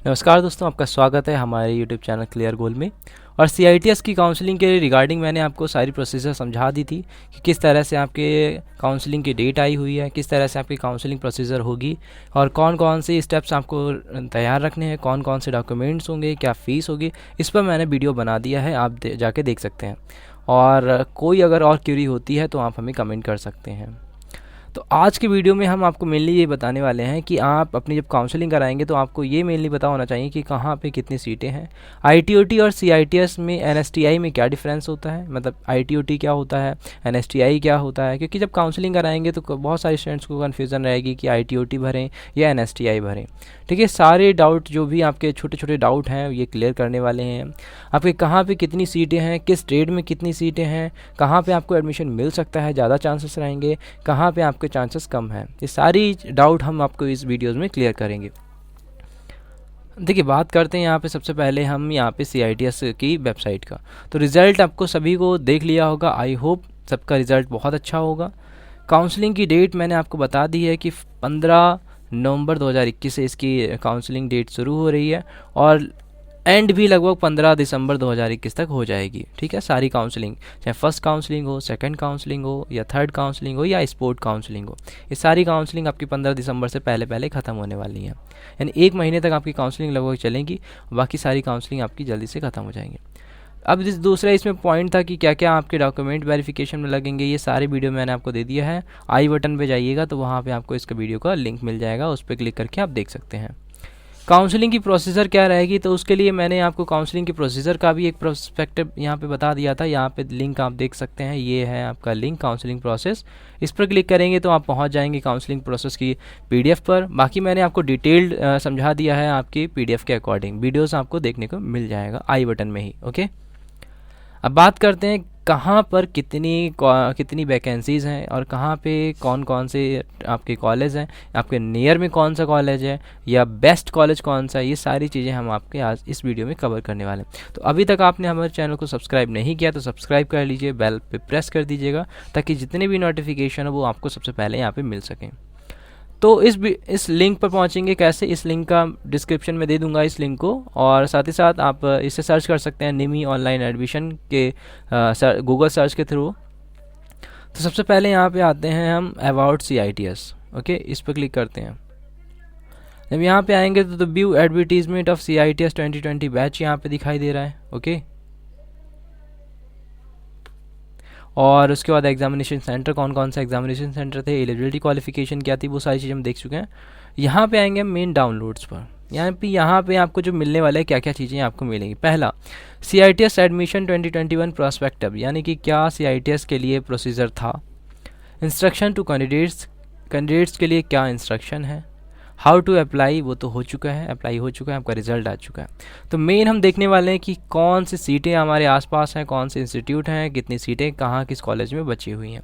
नमस्कार दोस्तों, आपका स्वागत है हमारे YouTube चैनल क्लियर गोल में। और CITS की काउंसलिंग के रिगार्डिंग मैंने आपको सारी प्रोसीजर समझा दी थी कि किस तरह से आपके काउंसलिंग की डेट आई हुई है, किस तरह से आपकी काउंसलिंग प्रोसीजर होगी और कौन कौन से स्टेप्स आपको तैयार रखने हैं, कौन कौन से डॉक्यूमेंट्स होंगे, क्या फ़ीस होगी। इस पर मैंने वीडियो बना दिया है, आप जाके देख सकते हैं। और कोई अगर और क्यूरी होती है तो आप हमें कमेंट कर सकते हैं। तो आज के वीडियो में हम आपको मेनली ये बताने वाले हैं कि आप अपनी जब काउंसलिंग कराएंगे तो आपको ये मेनली पता होना चाहिए कि कहाँ पे कितनी सीटें हैं। आईटीओटी और सीआईटीएस में एनएसटीआई में क्या डिफरेंस होता है, मतलब आईटीओटी क्या होता है, एनएसटीआई क्या होता है। क्योंकि जब काउंसलिंग कराएंगे तो बहुत सारे स्टूडेंट्स को कन्फ्यूज़न रहेगी कि आईटीओटी भरें या एनएसटीआई भरें। ठीक है, सारे डाउट जो भी आपके छोटे छोटे डाउट हैं ये क्लियर करने वाले हैं। आपके कहाँ पे कितनी सीटें हैं, किस ट्रेड में कितनी सीटें हैं, कहाँ पे आपको एडमिशन मिल सकता है, ज़्यादा चांसेस रहेंगे, कहाँ पे आपके चांसेस कम हैं, ये सारी डाउट हम आपको इस वीडियोज़ में क्लियर करेंगे। देखिए, बात करते हैं यहाँ पे सबसे पहले हम यहाँ पे CITS की वेबसाइट का। तो रिज़ल्ट आपको सभी को देख लिया होगा, आई होप सबका रिज़ल्ट बहुत अच्छा होगा। काउंसलिंग की डेट मैंने आपको बता दी है कि 15 नवंबर 2021 से इसकी काउंसलिंग डेट शुरू हो रही है और एंड भी लगभग 15 दिसंबर 2021 तक हो जाएगी। ठीक है, सारी काउंसलिंग, चाहे फर्स्ट काउंसलिंग हो, सेकंड काउंसलिंग हो या थर्ड काउंसलिंग हो या स्पोर्ट काउंसलिंग हो, ये सारी काउंसलिंग आपकी 15 दिसंबर से पहले पहले ख़त्म होने वाली है। यानी 1 महीने तक आपकी काउंसलिंग लगभग चलेगी, बाकी सारी काउंसलिंग आपकी जल्दी से ख़त्म हो जाएंगी। अब दूसरा इसमें पॉइंट था कि क्या क्या आपके डॉक्यूमेंट वेरिफिकेशन में लगेंगे, ये सारे वीडियो मैंने आपको दे दिया है। आई बटन पे जाइएगा तो वहाँ पे आपको इसका वीडियो का लिंक मिल जाएगा, उस पर क्लिक करके आप देख सकते हैं। काउंसलिंग की प्रोसीजर क्या रहेगी, तो उसके लिए मैंने आपको काउंसलिंग की प्रोसीजर का भी एक प्रोस्पेक्टिव यहाँ पे बता दिया था। यहाँ पे लिंक आप देख सकते हैं, ये है आपका लिंक काउंसलिंग प्रोसेस। इस पर क्लिक करेंगे तो आप पहुँच जाएंगे काउंसलिंग प्रोसेस की PDF पर। बाकी मैंने आपको डिटेल्ड समझा दिया है, आपकी PDF के अकॉर्डिंग वीडियोज़ आपको देखने को मिल जाएगा आई बटन में ही। ओके, अब बात करते हैं कहाँ पर कितनी वैकेंसीज़ हैं और कहाँ पे कौन कौन से आपके कॉलेज हैं, आपके नियर में कौन सा कॉलेज है या बेस्ट कॉलेज कौन सा है। ये सारी चीज़ें हम आपके आज इस वीडियो में कवर करने वाले हैं। तो अभी तक आपने हमारे चैनल को सब्सक्राइब नहीं किया तो सब्सक्राइब कर लीजिए, बेल पे प्रेस कर दीजिएगा ताकि जितने भी नोटिफिकेशन हो वो आपको सबसे पहले यहाँ पर मिल सकें। तो इस लिंक पर पहुंचेंगे कैसे, इस लिंक का डिस्क्रिप्शन में दे दूंगा इस लिंक को, और साथ ही साथ आप इसे सर्च कर सकते हैं निमी ऑनलाइन एडमिशन के गूगल सर्च के थ्रू। तो सबसे पहले यहाँ पे आते हैं हम अबाउट CITS। ओके, इस पर क्लिक करते हैं। जब यहाँ पे आएंगे तो the view advertisement of CITS 2020 batch यहाँ पे दिखाई दे रहा है। ओके, और उसके बाद एग्जामिनेशन सेंटर, कौन कौन से एग्जामिनेशन सेंटर थे, एलिजिबिलिटी क्वालिफिकेशन क्या थी, वो सारी चीज़ें हम देख चुके हैं। यहाँ पे आएंगे मेन डाउनलोड्स पर। यहाँ पे आपको जो मिलने वाला है, क्या क्या चीज़ें आपको मिलेंगी। पहला, CITS एडमिशन 2021 प्रोस्पेक्टव, यानी कि क्या CITS के लिए प्रोसीजर था। इंस्ट्रक्शन टू कैंडिडेट्स के लिए क्या इंस्ट्रक्शन है। हाउ टू अप्लाई, वो तो हो चुका है, अप्लाई हो चुका है, आपका रिजल्ट आ चुका है। तो मेन हम देखने वाले हैं कि कौन सी सीटें हमारे आसपास हैं, कौन से इंस्टीट्यूट हैं, कितनी सीटें कहाँ किस कॉलेज में बची हुई हैं।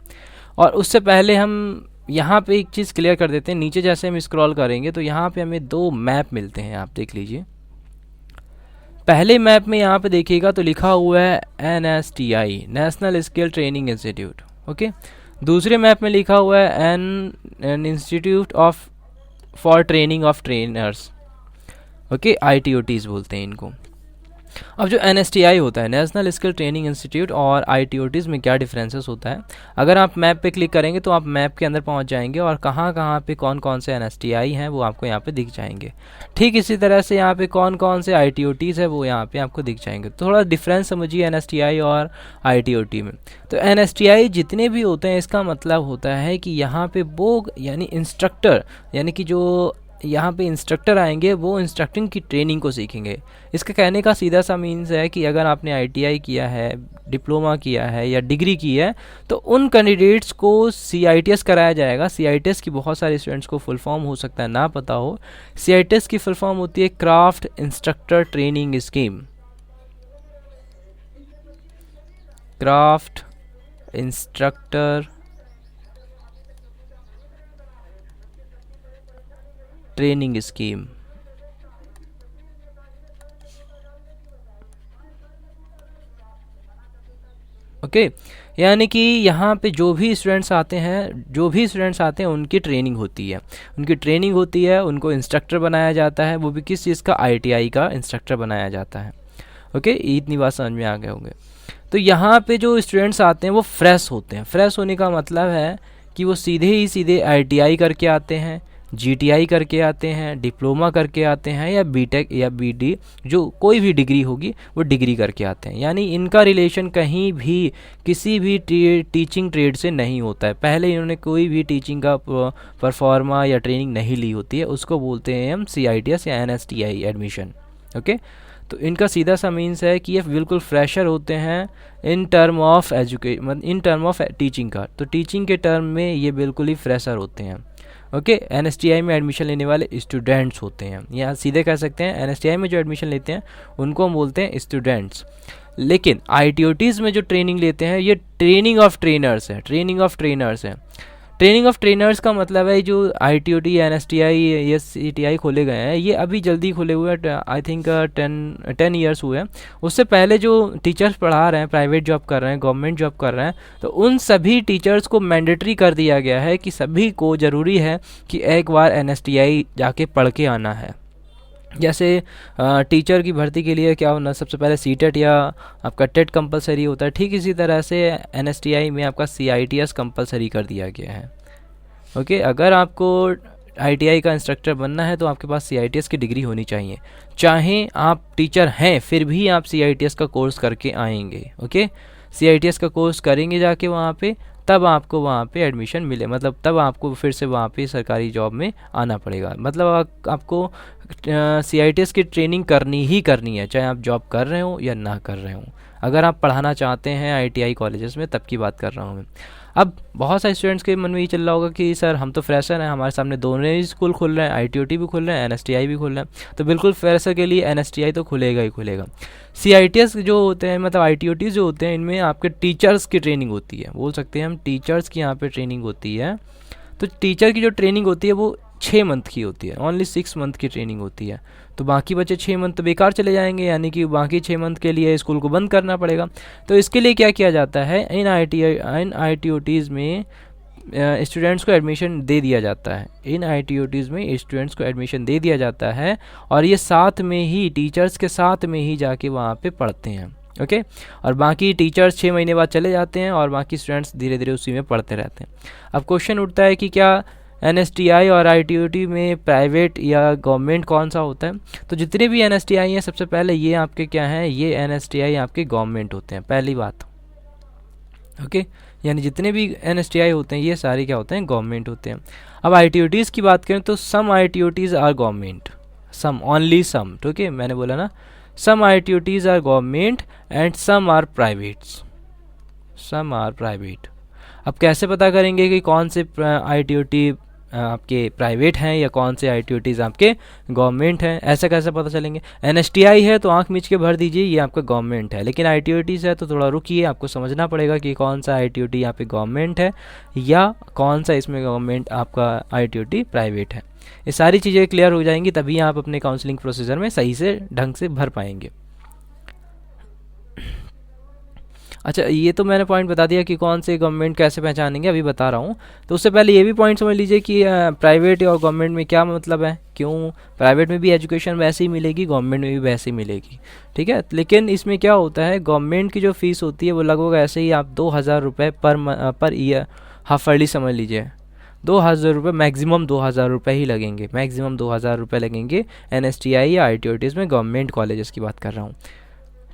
और उससे पहले हम यहाँ पे एक चीज़ क्लियर कर देते हैं। नीचे जैसे हम स्क्रॉल करेंगे तो यहाँ पे हमें 2 मैप मिलते हैं, आप देख लीजिए। पहले मैप में यहाँ पे देखिएगा तो लिखा हुआ है NSTI, national skill training institute. Okay, दूसरे मैप में लिखा हुआ है an institute of for training of trainers. Okay, ITOTs बोलते हैं इनको। अब जो NSTI होता है, नेशनल स्किल ट्रेनिंग इंस्टीट्यूट, और ITOTs में क्या डिफरेंसेस होता है। अगर आप मैप पे क्लिक करेंगे तो आप मैप के अंदर पहुंच जाएंगे और कहाँ कहाँ पे कौन कौन से NSTI हैं वो आपको यहाँ पे दिख जाएंगे। ठीक इसी तरह से यहाँ पे कौन कौन से ITOTs है वो यहाँ पे आपको दिख जाएंगे। तो थोड़ा डिफरेंस समझिए NSTI और ITOT में। तो NSTI जितने भी होते हैं, इसका मतलब होता है कि यहाँ पे वो यानी इंस्ट्रक्टर, यानी कि जो यहाँ पे इंस्ट्रक्टर आएंगे वो इंस्ट्रक्टिंग की ट्रेनिंग को सीखेंगे। इसका कहने का सीधा सा मीन्स है कि अगर आपने ITI किया है, डिप्लोमा किया है या डिग्री की है तो उन कैंडिडेट्स को CITS कराया जाएगा। CITS की बहुत सारे स्टूडेंट्स को फुल फॉर्म हो सकता है ना पता हो। CITS की फुल फॉर्म होती है craft instructor training scheme. Craft instructor training scheme. Okay, यानी कि यहाँ पे जो भी स्टूडेंट्स आते हैं उनकी ट्रेनिंग होती है, उनको इंस्ट्रक्टर बनाया जाता है, वो भी किस चीज़ का, ITI का इंस्ट्रक्टर बनाया जाता है। ओके, इतनी बात समझ में आ गए होंगे। तो यहाँ पे जो स्टूडेंट्स आते हैं वो फ्रेश होते हैं। फ्रेश होने का मतलब है कि वो सीधे ITI करके आते हैं, GTI करके आते हैं, डिप्लोमा करके आते हैं, या BTech या BD, जो कोई भी डिग्री होगी वो डिग्री करके आते हैं। यानी इनका रिलेशन कहीं भी किसी भी टीचिंग ट्रेड से नहीं होता है। पहले इन्होंने कोई भी टीचिंग का परफॉर्मा या ट्रेनिंग नहीं ली होती है, उसको बोलते हैं हम CITS या NSTI एडमिशन। ओके, तो इनका सीधा सा मीन्स है कि ये बिल्कुल फ्रेशर होते हैं इन टर्म ऑफ टीचिंग का। तो टीचिंग के टर्म में ये बिल्कुल ही फ्रेशर होते हैं। ओके, NSTI में एडमिशन लेने वाले स्टूडेंट्स होते हैं, या सीधे कह सकते हैं NSTI में जो एडमिशन लेते हैं उनको हम बोलते हैं स्टूडेंट्स। लेकिन ITOTs में जो ट्रेनिंग लेते हैं ये ट्रेनिंग ऑफ ट्रेनर्स है। ट्रेनिंग ऑफ ट्रेनर्स का मतलब है जो ITOT, NSTI, CTI खोले गए हैं, ये अभी जल्दी खोले हुए हैं, आई थिंक 10 ईयर्स हुए हैं। उससे पहले जो टीचर्स पढ़ा रहे हैं, प्राइवेट जॉब कर रहे हैं, गवर्नमेंट जॉब कर रहे हैं, तो उन सभी टीचर्स को मैंडेटरी कर दिया गया है कि सभी को ज़रूरी है कि एक बार NSTI जाके पढ़ के आना है। जैसे टीचर की भर्ती के लिए क्या होना, सबसे पहले CTET या आपका TET कंपलसरी होता है, ठीक इसी तरह से NSTI में आपका CITS कंपलसरी कर दिया गया है। ओके, अगर आपको ITI का इंस्ट्रक्टर बनना है तो आपके पास CITS की डिग्री होनी चाहिए। चाहे आप टीचर हैं फिर भी आप CITS का कोर्स करके आएंगे। ओके, CITS का कोर्स करेंगे जाके वहाँ पे, तब आपको वहाँ पे एडमिशन मिले, मतलब तब आपको फिर से वहाँ पे सरकारी जॉब में आना पड़ेगा। मतलब आपको CITS की ट्रेनिंग करनी ही करनी है, चाहे आप जॉब कर रहे हो या ना कर रहे हो। अगर आप पढ़ाना चाहते हैं ITI कॉलेजेस में, तब की बात कर रहा हूँ मैं। अब बहुत सारे स्टूडेंट्स के मन में ये चल रहा होगा कि सर हम तो फ्रेशर हैं, हमारे सामने दोनों ही स्कूल खुल रहे हैं, ITOT भी खुल रहे हैं, NSTI भी खुल रहे हैं, तो बिल्कुल फ्रेशर के लिए NSTI तो खुलेगा ही खुलेगा। CITS जो होते हैं, मतलब ITOT जो होते हैं, इनमें आपके टीचर्स की ट्रेनिंग होती है, बोल सकते हैं हम टीचर्स की यहाँ पे ट्रेनिंग होती है। तो टीचर की जो ट्रेनिंग होती है वो 6 मंथ की होती है, ओनली 6 मंथ की ट्रेनिंग होती है। तो बाकी बचे 6 मंथ तो बेकार चले जाएंगे, यानी कि बाकी 6 मंथ के लिए स्कूल को बंद करना पड़ेगा। तो इसके लिए क्या किया जाता है, इन ITOTs में स्टूडेंट्स को एडमिशन दे दिया जाता है। इन ITOTs में स्टूडेंट्स को एडमिशन दे दिया जाता है, और ये साथ में ही टीचर्स के साथ में ही जाके वहाँ पे पढ़ते हैं। ओके, और बाकी टीचर्स 6 महीने बाद चले जाते हैं और बाकी स्टूडेंट्स धीरे धीरे उसी में पढ़ते रहते हैं। अब क्वेश्चन उठता है कि क्या NSTI और ITOT में प्राइवेट या गवर्नमेंट कौन सा होता है? तो जितने भी NSTI हैं, सबसे पहले ये आपके क्या हैं, ये NSTI आपके गवर्नमेंट होते हैं, पहली बात। ओके, यानी जितने भी NSTI होते हैं ये सारे क्या होते हैं, गवर्नमेंट होते हैं। अब ITOTs की बात करें तो some ITOTs are government, some, only some. ठीक है, मैंने बोला ना, some ITOTs are government and some are privates, some are private. अब कैसे पता करेंगे कि कौन से ITOT आपके प्राइवेट हैं या कौन से ITOTs आपके गवर्नमेंट हैं? ऐसा कैसे पता चलेंगे? NSTI है तो आंख मीच के भर दीजिए ये आपका गवर्नमेंट है, लेकिन ITOTs है तो थोड़ा रुकिए, आपको समझना पड़ेगा कि कौन सा ITOT यहाँ पे गवर्नमेंट है या कौन सा इसमें गवर्नमेंट आपका ITOT प्राइवेट है। ये सारी चीज़ें क्लियर हो जाएंगी तभी आप अपने काउंसलिंग प्रोसीजर में सही से ढंग से भर पाएंगे। अच्छा, ये तो मैंने पॉइंट बता दिया कि कौन से गवर्नमेंट कैसे पहचानेंगे, अभी बता रहा हूँ। तो उससे पहले ये भी पॉइंट समझ लीजिए कि प्राइवेट और गवर्नमेंट में क्या मतलब है, क्यों प्राइवेट में भी एजुकेशन वैसे ही मिलेगी, गवर्नमेंट में भी वैसे ही मिलेगी। ठीक है, लेकिन इसमें क्या होता है, गवर्नमेंट की जो फ़ीस होती है वो लगभग ऐसे ही आप 2000 रुपये पर ईयर, हाफ ईयरली समझ लीजिए, 2000 रुपये, मैक्सिमम 2000 रुपये ही लगेंगे, मैक्सिमम 2000 रुपये लगेंगे NSTI या ITOTs में, गवर्नमेंट कॉलेजेस की बात कर रहा हूँ।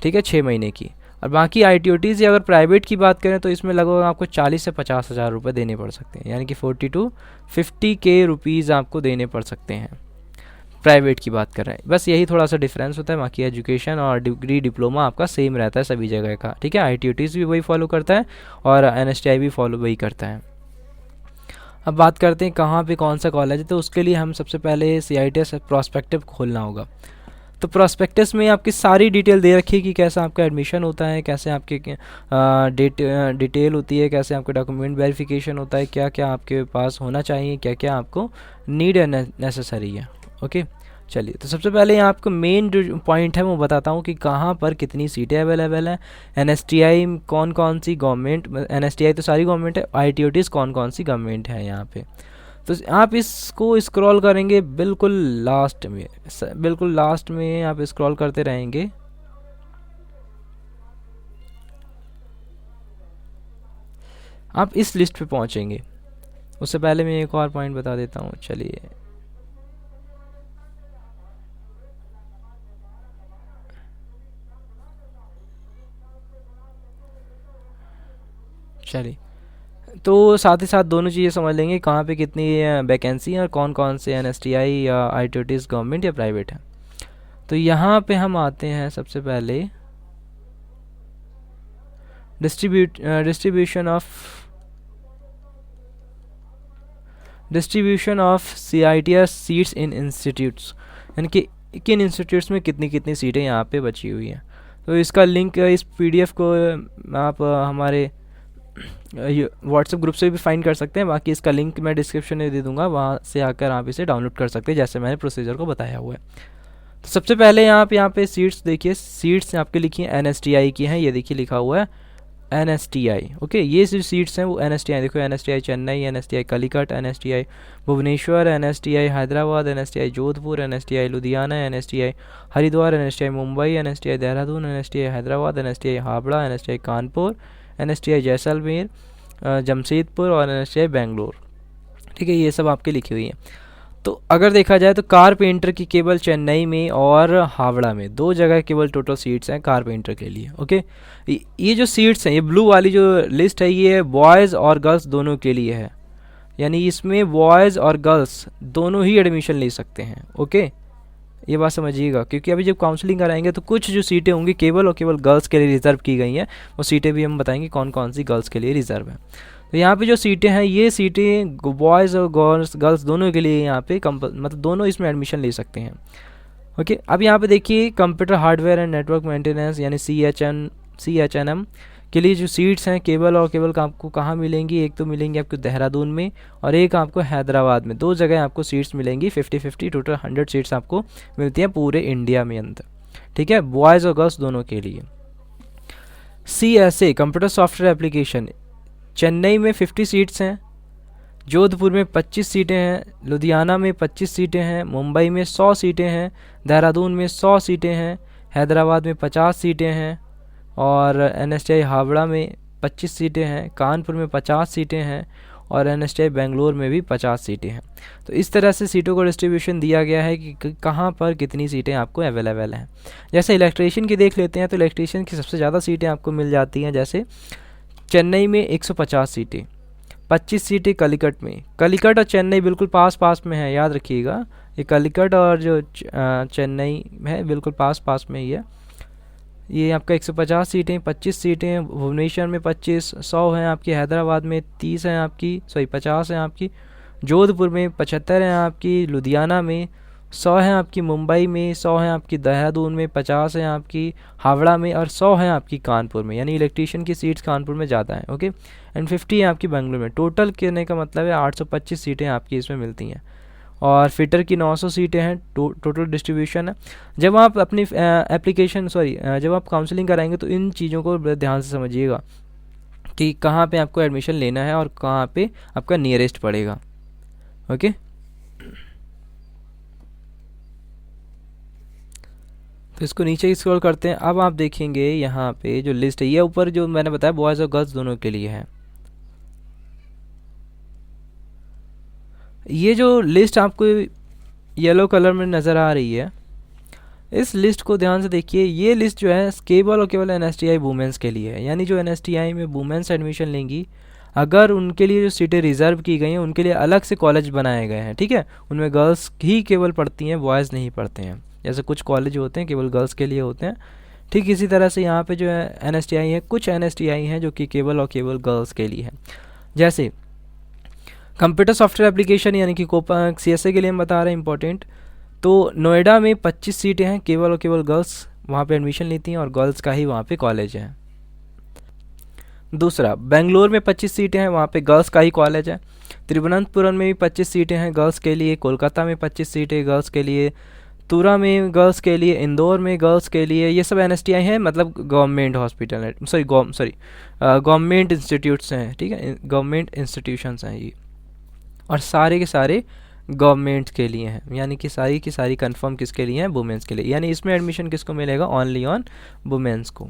ठीक है, 6 महीने की। और बाकी ITOTs या अगर प्राइवेट की बात करें तो इसमें लगभग आपको 40 से 50 हज़ार रुपये देने पड़ सकते हैं, यानी कि 40 to 50K रुपीज़ आपको देने पड़ सकते हैं। प्राइवेट की बात कर रहे हैं, बस यही थोड़ा सा डिफरेंस होता है, बाकी एजुकेशन और डिग्री डिप्लोमा आपका सेम रहता है सभी जगह का। ठीक है, ITOTs भी वही फॉलो करता है और NSTI भी फॉलो वही करता है। अब बात करते हैं कहाँ पे कौन सा कॉलेज है, तो उसके लिए हम सबसे पहले CITS प्रॉस्पेक्टस खोलना होगा। तो प्रॉस्पेक्टस में आपकी सारी डिटेल दे रखी है कि कैसा आपका एडमिशन होता है, कैसे आपके डिटेल होती है, कैसे आपका डॉक्यूमेंट वेरिफिकेशन होता है, क्या क्या आपके पास होना चाहिए, क्या क्या आपको नीड है, नेसेसरी है। ओके, चलिए, तो सबसे पहले यहाँ आपको मेन जो पॉइंट है वो बताता हूँ कि कहाँ पर कितनी सीटें अवेलेबल हैं। एनएसटीआई कौन कौन सी गवर्नमेंट, एनएसटीआई तो सारी गवर्नमेंट है, आईटीओटीज कौन कौन सी गवर्नमेंट है यहाँ पे। तो आप इसको स्क्रॉल करेंगे बिल्कुल लास्ट में, बिल्कुल लास्ट में आप स्क्रॉल करते रहेंगे। आप इस लिस्ट पे पहुँचेंगे। उससे पहले मैं एक और पॉइंट बता देता हूँ। चलिए, तो साथ ही साथ दोनों चीज़ें समझ लेंगे कहाँ पे कितनी वैकेंसी है और कौन कौन से एनएसटीआई या आईटीओटीज गवर्नमेंट या प्राइवेट है। तो यहाँ पे हम आते हैं सबसे पहले distribution of CITS seats in institutes, यानी कि किन इंस्टीट्यूट्स में कितनी कितनी सीटें यहाँ पे बची हुई हैं। तो इसका लिंक, इस पीडीएफ को आप हमारे व्हाट्सएप ग्रुप से भी फाइंड कर सकते हैं। बाकी इसका लिंक मैं डिस्क्रिप्शन में दे दूंगा, वहाँ से आकर आप इसे डाउनलोड कर सकते हैं जैसे मैंने प्रोसीजर को बताया हुआ है। तो सबसे पहले यहाँ पे सीट्स देखिए, सीट्स आपके लिखी हैं एनएसटीआई की हैं, ये देखिए लिखा हुआ है एनएसटीआई। ओके, ये जो सीट्स हैं वो एनएसटीआई, देखो NSTI Chennai, NSTI Calicut, NSTI Bhubaneswar, NSTI Hyderabad, NSTI Jodhpur, NSTI Ludhiana, NSTI Haridwar, NSTI Mumbai, NSTI Dehradun, NSTI Hyderabad, NSTI Howrah, NSTI Kanpur, NSTI Jaisalmer, Jamshedpur और एनएसटीआई बेंगलोर। ठीक है, ये सब आपके लिखी हुई हैं। तो अगर देखा जाए तो कारपेंटर की केवल चेन्नई में और हावड़ा में 2 जगह केवल टोटल सीट्स हैं कारपेंटर के लिए। ओके, ये जो सीट्स हैं, ये ब्लू वाली जो लिस्ट है ये बॉयज़ और गर्ल्स दोनों के लिए है, यानी इसमें बॉयज़ और गर्ल्स दोनों ही एडमिशन ले सकते हैं। ओके, ये बात समझिएगा, क्योंकि अभी जब काउंसलिंग कराएंगे तो कुछ जो सीटें होंगी केवल और केवल गर्ल्स के लिए रिजर्व की गई हैं, वो सीटें भी हम बताएंगे कौन कौन सी गर्ल्स के लिए रिजर्व हैं। तो यहाँ पे जो सीटें हैं ये सीटें बॉयज़ और गर्ल्स दोनों के लिए यहाँ पे मतलब दोनों इसमें एडमिशन ले सकते हैं। ओके, अब यहाँ पे देखिए computer hardware and network maintenance यानी CHNM के लिए जो सीट्स हैं केवल और केवल आपको कहाँ मिलेंगी, एक तो मिलेंगी आपको देहरादून में और एक आपको हैदराबाद में। 2 जगह आपको सीट्स मिलेंगी, 50-50 टोटल 100 सीट्स आपको मिलती हैं पूरे इंडिया में अंदर। ठीक है, बॉयज़ और गर्ल्स दोनों के लिए। CSA computer software application, Chennai में 50 सीट्स हैं, जोधपुर में 25 सीटें हैं, लुधियाना में 25 सीटें हैं, मुंबई में 100 सीटें हैं, देहरादून में 100 सीटें हैं, हैदराबाद में 50 सीटें हैं और एनएसटीआई हावड़ा में 25 सीटें हैं, कानपुर में 50 सीटें हैं और एनएसटीआई बेंगलोर में भी 50 सीटें हैं। तो इस तरह से सीटों को डिस्ट्रीब्यूशन दिया गया है कि कहाँ पर कितनी सीटें आपको अवेलेबल हैं। जैसे इलेक्ट्रीशियन की देख लेते हैं तो इलेक्ट्रीशियन की सबसे ज़्यादा सीटें आपको मिल जाती हैं। जैसे चेन्नई में 150 सीटें, 25 सीटें कलिकट में। कलिकट और चेन्नई बिल्कुल पास पास में है, याद रखिएगा, ये कलिकट और जो चेन्नई है बिल्कुल पास पास में ही है। ये आपका 150 सीटें, 25 सीटें भुवनेश्वर में 25, 100 हैं आपकी हैदराबाद में, 30 हैं आपकी 50 हैं आपकी जोधपुर में, 75 हैं आपकी लुधियाना में, 100 हैं आपकी मुंबई में, 100 हैं आपकी देहरादून में, 50 हैं आपकी हावड़ा में और 100 हैं आपकी कानपुर में। यानी इलेक्ट्रीशियन की सीट्स कानपुर में ज़्यादा हैं। ओके, एंड 50 हैं आपकी बेंगलुरु में। टोटल कहने का मतलब है 825 सीटें आपकी इसमें मिलती हैं और फिटर की 900 सीटें हैं। टोटल डिस्ट्रीब्यूशन है। जब आप अपनी जब आप काउंसलिंग कराएंगे तो इन चीज़ों को ध्यान से समझिएगा कि कहाँ पे आपको एडमिशन लेना है और कहाँ पे आपका नियरेस्ट पड़ेगा। ओके, तो इसको नीचे स्क्रॉल करते हैं। अब आप देखेंगे यहाँ पे जो लिस्ट है, ये ऊपर जो मैंने बताया बॉयज़ और गर्ल्स दोनों के लिए है। ये जो लिस्ट आपको येलो कलर में नज़र आ रही है, इस लिस्ट को ध्यान से देखिए। ये लिस्ट जो है केवल और केवल एनएसटीआई वुमेंस के लिए है, यानी जो एनएसटीआई में वुमेंस एडमिशन लेंगी, अगर उनके लिए जो सीटें रिज़र्व की गई हैं उनके लिए अलग से कॉलेज बनाए गए हैं। ठीक है, उनमें गर्ल्स ही केवल पढ़ती हैं, बॉयज़ नहीं पढ़ते हैं। जैसे कुछ कॉलेज होते हैं केवल गर्ल्स के लिए होते हैं, ठीक इसी तरह से यहाँ पे जो है एनएसटीआई है, कुछ एनएसटीआई हैं जो कि केवल और केवल गर्ल्स के लिए हैं। जैसे कंप्यूटर सॉफ्टवेयर एप्लीकेशन यानी कि CSA के लिए हम बता रहे हैं इंपॉर्टेंट। तो नोएडा में 25 सीटें हैं, केवल और केवल गर्ल्स वहाँ पे एडमिशन लेती हैं और गर्ल्स का ही वहाँ पे कॉलेज है। दूसरा, बेंगलोर में 25 सीटें हैं, वहाँ पे गर्ल्स का ही कॉलेज है। तिरुवनंतपुरम में भी 25 सीटें हैं गर्ल्स के लिए, कोलकाता में 25 सीटें गर्ल्स के लिए, तुरा में गर्ल्स के लिए, इंदौर में गर्ल्स के लिए, ये सब NSTI हैं, मतलब गवर्नमेंट हॉस्पिटल है, सॉरी गवर्नमेंट इंस्टीट्यूट्स हैं, ठीक है, गवर्नमेंट इंस्टीट्यूशंस हैं ये, और सारे के सारे गवर्नमेंट के लिए हैं, यानी कि सारी की सारी कंफर्म किसके लिए हैं, वुमेंस के लिए, यानी इसमें एडमिशन किसको मिलेगा, ओनली ऑन वुमेंस को।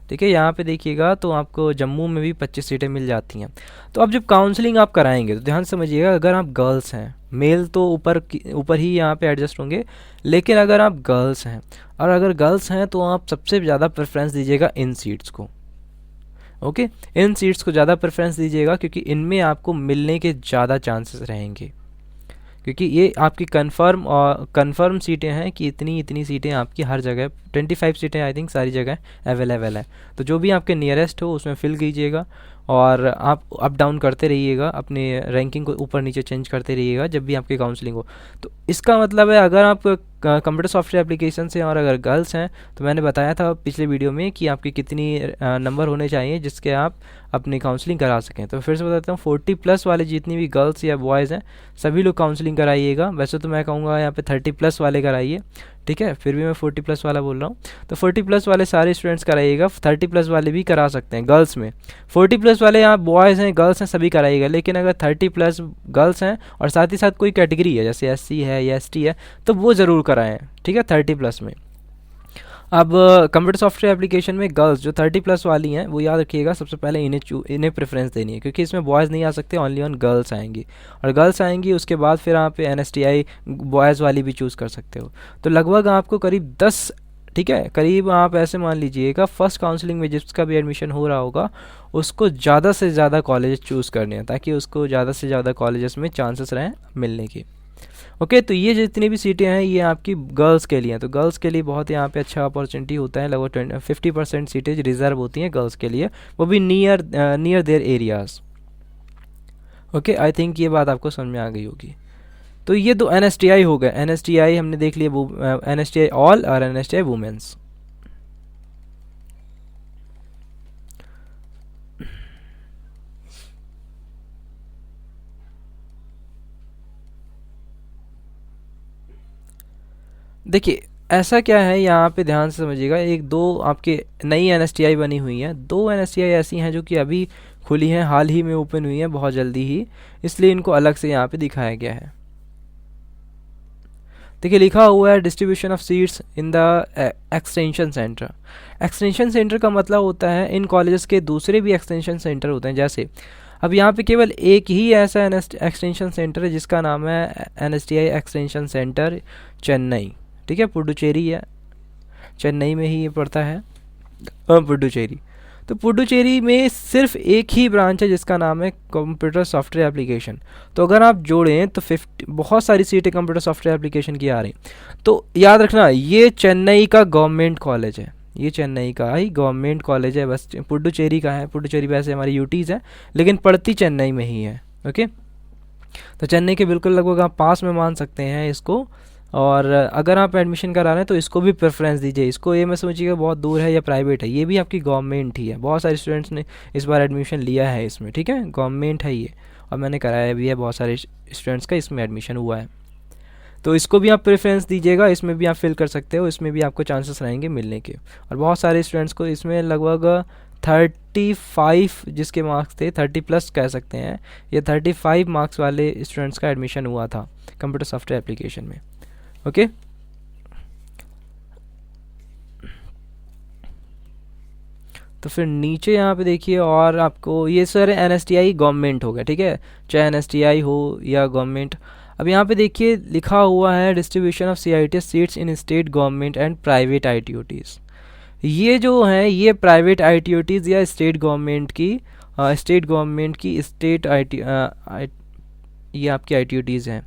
ठीक है, यहाँ पे देखिएगा तो आपको जम्मू में भी 25 सीटें मिल जाती हैं। तो अब जब काउंसलिंग आप कराएंगे तो ध्यान समझिएगा, अगर आप गर्ल्स हैं, मेल तो ऊपर ही यहाँ पे एडजस्ट होंगे, लेकिन अगर आप गर्ल्स हैं, और अगर गर्ल्स हैं तो आप सबसे ज़्यादा प्रेफरेंस दीजिएगा इन सीट्स को। ओके, इन सीट्स को ज़्यादा प्रेफरेंस दीजिएगा, क्योंकि इनमें आपको मिलने के ज़्यादा चांसेस रहेंगे, क्योंकि ये आपकी कंफर्म सीटें हैं कि इतनी सीटें आपकी हर जगह, 25 सीटें आई थिंक सारी जगह अवेलेबल है। तो जो भी आपके नियरेस्ट हो उसमें फिल कीजिएगा, और आप अप डाउन करते रहिएगा, अपने रैंकिंग को ऊपर नीचे चेंज करते रहिएगा जब भी आपकी काउंसलिंग हो। तो इसका मतलब है, अगर आप कंप्यूटर सॉफ्टवेयर एप्लीकेशन से और अगर गर्ल्स हैं, तो मैंने बताया था पिछले वीडियो में कि आपके कितनी नंबर होने चाहिए जिसके आप अपनी काउंसलिंग करा सकें। तो फिर से बताता हूँ, 40+ वाले जितनी भी गर्ल्स या बॉयज़ हैं सभी लोग काउंसलिंग कराइएगा। वैसे तो मैं कहूँगा यहाँ पे 30+ वाले कराइए, ठीक है, फिर भी मैं 40+ वाला बोल रहा हूँ। तो 40+ वाले सारे स्टूडेंट्स कराइएगा, 30+ वाले भी करा सकते हैं गर्ल्स में। 40+ वाले यहाँ बॉयज़ हैं, गर्ल्स हैं, सभी कराइएगा, लेकिन अगर 30+ गर्ल्स हैं और साथ ही साथ कोई कैटेगरी है जैसे SC है या ST है तो वो ज़रूर कराएं, ठीक है, 30+ में। अब कंप्यूटर सॉफ्टवेयर एप्लीकेशन में गर्ल्स जो 30+ वाली हैं वो याद रखिएगा, सबसे पहले इन्हें प्रेफरेंस देनी है, क्योंकि इसमें बॉयज़ नहीं आ सकते, ओनली ऑन गर्ल्स आएंगी, और गर्ल्स आएंगी उसके बाद फिर आप NSTI बॉयज़ वाली भी चूज़ कर सकते हो। तो लगभग आपको करीब 10, ठीक है, करीब आप ऐसे मान लीजिएगा फर्स्ट काउंसलिंग में जिसका भी एडमिशन हो रहा होगा उसको ज़्यादा से ज़्यादा कॉलेज चूज़ करने हैं, ताकि उसको ज़्यादा से ज़्यादा कॉलेजेस में चांसेस रहें मिलने के। ओके, तो ये जितनी भी सीटें हैं ये आपकी गर्ल्स के लिए हैं। तो गर्ल्स के लिए बहुत यहाँ पे अच्छा अपॉर्चुनिटी होता है, लगभग 50% सीटें रिजर्व होती हैं गर्ल्स के लिए, वो भी near there areas. Okay, I think ये बात आपको समझ में आ गई होगी। तो ये दो NSTI हो गए, NSTI हमने देख लिया, NSTI ऑल और NSTI वुमेंस। देखिए ऐसा क्या है, यहाँ पे ध्यान से समझिएगा, एक दो आपके नई NSTI बनी हुई हैं, 2 NSTI ऐसी हैं जो कि अभी खुली हैं, हाल ही में ओपन हुई हैं, बहुत जल्दी ही, इसलिए इनको अलग से यहाँ पे दिखाया गया है। देखिए लिखा हुआ है distribution of seats in the extension centre. Extension centre का मतलब होता है इन कॉलेजेस के दूसरे भी एक्सटेंशन सेंटर होते हैं। जैसे अब यहाँ पे केवल एक ही ऐसा एक्सटेंशन सेंटर है जिसका नाम है NSTI एक्सटेंशन सेंटर चेन्नई, ठीक है, पुडुचेरी है, चेन्नई में ही ये पड़ता है, पुडुचेरी। तो पुडुचेरी में सिर्फ एक ही ब्रांच है जिसका नाम है कंप्यूटर सॉफ्टवेयर एप्लीकेशन। तो अगर आप जोड़ें तो 50 बहुत सारी सीटें कंप्यूटर सॉफ्टवेयर एप्लीकेशन की आ रही। तो याद रखना ये चेन्नई का गवर्नमेंट कॉलेज है, ये चेन्नई का ही गवर्नमेंट कॉलेज है, बस पुडुचेरी का है। पुडुचेरी वैसे हमारी यूटीज़ है लेकिन पड़ती चेन्नई में ही है। ओके, तो चेन्नई के बिल्कुल लगभग आप पास में मान सकते हैं इसको। और अगर आप एडमिशन करा रहे हैं तो इसको भी प्रेफरेंस दीजिए, इसको ये मैं समझिएगा बहुत दूर है या प्राइवेट है, ये भी आपकी गवर्नमेंट ही है। बहुत सारे स्टूडेंट्स ने इस बार एडमिशन लिया है इसमें, ठीक है, गवर्नमेंट है ये, और मैंने कराया भी है, बहुत सारे स्टूडेंट्स का इसमें एडमिशन हुआ है। तो इसको भी आप प्रेफरेंस दीजिएगा, इसमें भी आप फिल कर सकते हो, इसमें भी आपको चांसेस रहेंगे मिलने के। और बहुत सारे स्टूडेंट्स को इसमें लगभग 35 जिसके मार्क्स थे, 30+ कह सकते हैं, ये 35 मार्क्स वाले स्टूडेंट्स का एडमिशन हुआ था कंप्यूटर सॉफ्टवेयर एप्लीकेशन में। ओके, तो फिर नीचे यहाँ पे देखिए, और आपको ये सारे NSTI गवर्नमेंट हो गया, ठीक है, चाहे NSTI हो या गवर्नमेंट। अब यहाँ पे देखिए लिखा हुआ है distribution of CITS seats in state government and private ITOTs। ये जो हैं ये प्राइवेट ITOTs या स्टेट गवर्नमेंट की स्टेट ये आपकी ITOTs हैं।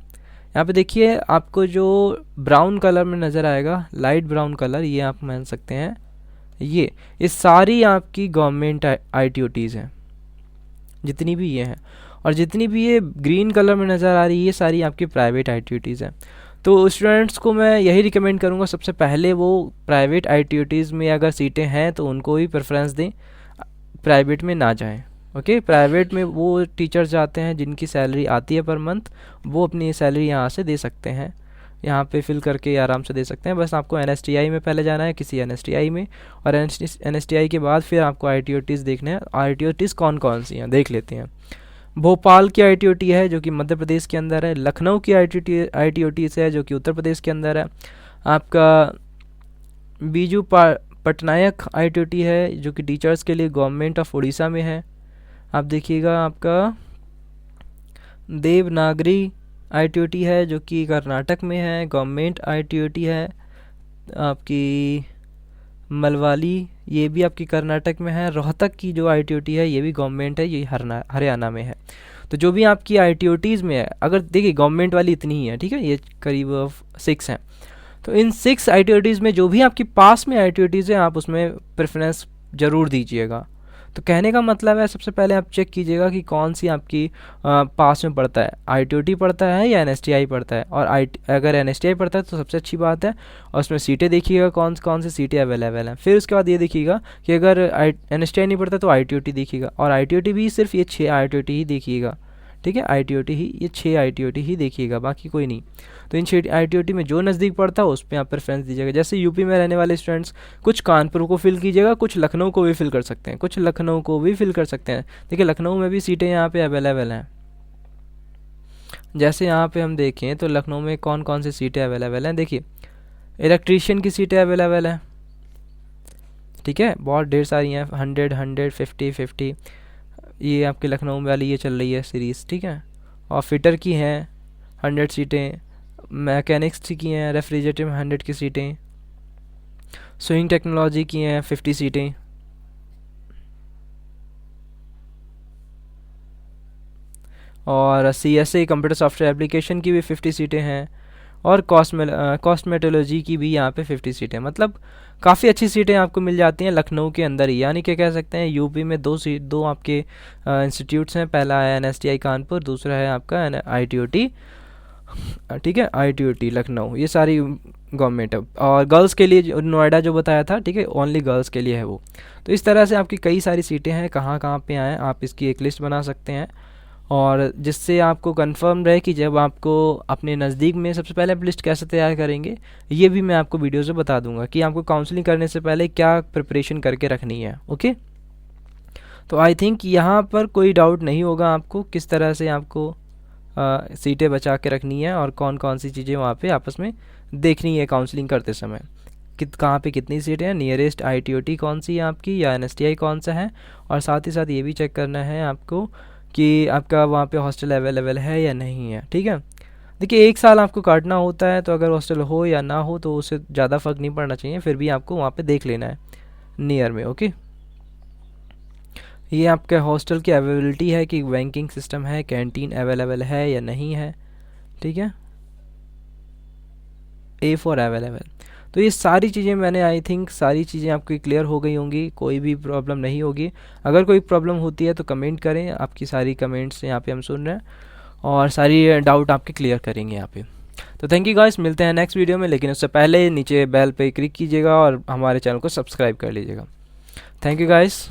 यहाँ पे देखिए आपको जो ब्राउन कलर में नज़र आएगा, लाइट ब्राउन कलर, ये आप मान सकते हैं, ये सारी आपकी गवर्नमेंट ITOTs हैं जितनी भी ये हैं। और जितनी भी ये ग्रीन कलर में नज़र आ रही है ये सारी आपकी प्राइवेट ITOTs हैं। तो स्टूडेंट्स को मैं यही रिकमेंड करूँगा, सबसे पहले वो प्राइवेट ITOTs में अगर सीटें हैं तो उनको ही प्रेफरेंस दें, प्राइवेट में ना जाएं। ओके, प्राइवेट में वो टीचर्स जाते हैं जिनकी सैलरी आती है पर मंथ, वो अपनी सैलरी यहाँ से दे सकते हैं, यहाँ पे फिल करके आराम से दे सकते हैं। बस आपको NSTI में पहले जाना है, किसी NSTI में, और NSTI के बाद फिर आपको ITOTs देखने हैं। ITOTs कौन कौन सी हैं देख लेते हैं। भोपाल की ITOT है जो कि मध्य प्रदेश के अंदर है। लखनऊ की ITOTs है जो कि उत्तर प्रदेश के अंदर है। आपका बीजू पटनायक ITOT है जो कि टीचर्स के लिए गवर्नमेंट ऑफ उड़ीसा में है। आप देखिएगा आपका देवनागरी ITOT है जो कि कर्नाटक में है, गवर्नमेंट ITOT है। आपकी मलवाली, ये भी आपकी कर्नाटक में है। रोहतक की जो ITOT है ये भी गवर्नमेंट है, ये हरियाणा में है। तो जो भी आपकी ITOTs में है, अगर देखिए गवर्नमेंट वाली इतनी ही है, ठीक है, ये करीब 6 हैं। तो इन 6 ITOTs में जो भी आपके पास में ITOTs है आप उसमें प्रेफरेंस ज़रूर दीजिएगा। तो कहने का मतलब है सबसे पहले आप चेक कीजिएगा कि कौन सी आपकी पास में पड़ता है, ITOT पड़ता है या NSTI पड़ता है। और अगर NSTI पड़ता है तो सबसे अच्छी बात है, और उसमें सीटें देखिएगा कौन कौन सी सीटें अवेलेबल हैं। फिर उसके बाद ये देखिएगा कि अगर NSTI नहीं पड़ता तो ITOT देखिएगा, और ITOT भी सिर्फ ये 6 ITOT ही देखिएगा, ठीक है, ITOT ही, ये 6 ITOT ही देखिएगा, बाकी कोई नहीं। तो इन 6 ITOT में जो नज़दीक पड़ता है उस पर आप प्रेफरेंस दीजिएगा। जैसे यूपी में रहने वाले स्टूडेंट्स कुछ कानपुर को फिल कीजिएगा, कुछ लखनऊ को भी फिल कर सकते हैं, कुछ लखनऊ को भी फिल कर सकते हैं। देखिए लखनऊ में भी सीटें यहाँ पे अवेलेबल हैं। जैसे यहाँ पे हम देखें तो लखनऊ में कौन कौन सी सीटें अवेलेबल हैं। देखिए इलेक्ट्रीशियन की सीटें अवेलेबल हैं, ठीक है, बहुत ढेर सारी हैं, 100, 100, 50, 50, ये आपके लखनऊ वाली ये चल रही है सीरीज़, ठीक है। और फिटर की हैं 100 सीटें, मैकेनिक्स की हैं, रेफ्रिजरेटर में 100 की सीटें, स्विंग टेक्नोलॉजी की हैं 50 सीटें, और CSA कंप्यूटर सॉफ्टवेयर एप्लीकेशन की भी 50 सीटें हैं, और कॉस्मेटोलॉजी की भी यहाँ पे 50 सीटें। मतलब काफ़ी अच्छी सीटें आपको मिल जाती हैं लखनऊ के अंदर ही। यानी कि कह सकते हैं यूपी में दो आपके इंस्टीट्यूट्स हैं, पहला है NSTI कानपुर, दूसरा है आपका ITOT, ठीक है, ITOT लखनऊ, ये सारी गवर्नमेंट है। और गर्ल्स के लिए नोएडा जो बताया था, ठीक है, ओनली गर्ल्स के लिए है वो। तो इस तरह से आपकी कई सारी सीटें हैं, कहाँ कहाँ पे आएँ आप इसकी एक लिस्ट बना सकते हैं, और जिससे आपको कंफर्म रहे कि जब आपको अपने नज़दीक में, सबसे पहले आप लिस्ट कैसे तैयार करेंगे ये भी मैं आपको वीडियो से बता दूंगा कि आपको काउंसलिंग करने से पहले क्या प्रिपरेशन करके रखनी है। ओके, तो आई थिंक यहाँ पर कोई डाउट नहीं होगा आपको किस तरह से आपको सीटें बचा के रखनी है और कौन कौन सी चीज़ें वहाँ पे आपस में देखनी है काउंसलिंग करते समय, कहाँ पे कितनी सीटें हैं, नियरेस्ट ITOT कौन सी है आपकी, या NSTI कौन सा है। और साथ ही साथ ये भी चेक करना है आपको कि आपका वहाँ पे हॉस्टल अवेलेबल है या नहीं है, ठीक है। देखिए 1 साल आपको काटना होता है, तो अगर हॉस्टल हो या ना हो तो उससे ज़्यादा फ़र्क नहीं पड़ना चाहिए, फिर भी आपको वहाँ पे देख लेना है नियर में। ओके, ये आपका हॉस्टल की अवेलेबिलिटी है कि बैंकिंग सिस्टम है, कैंटीन अवेलेबल है या नहीं है, ठीक है, A फॉर अवेलेबल। तो ये सारी चीज़ें मैंने आई थिंक सारी चीज़ें आपकी क्लियर हो गई होंगी, कोई भी प्रॉब्लम नहीं होगी। अगर कोई प्रॉब्लम होती है तो कमेंट करें, आपकी सारी कमेंट्स यहाँ पे हम सुन रहे हैं और सारी डाउट आपके क्लियर करेंगे यहाँ पे। तो थैंक यू गाइस, मिलते हैं नेक्स्ट वीडियो में, लेकिन उससे पहले नीचे बेल पे क्लिक कीजिएगा और हमारे चैनल को सब्सक्राइब कर लीजिएगा। Thank you guys.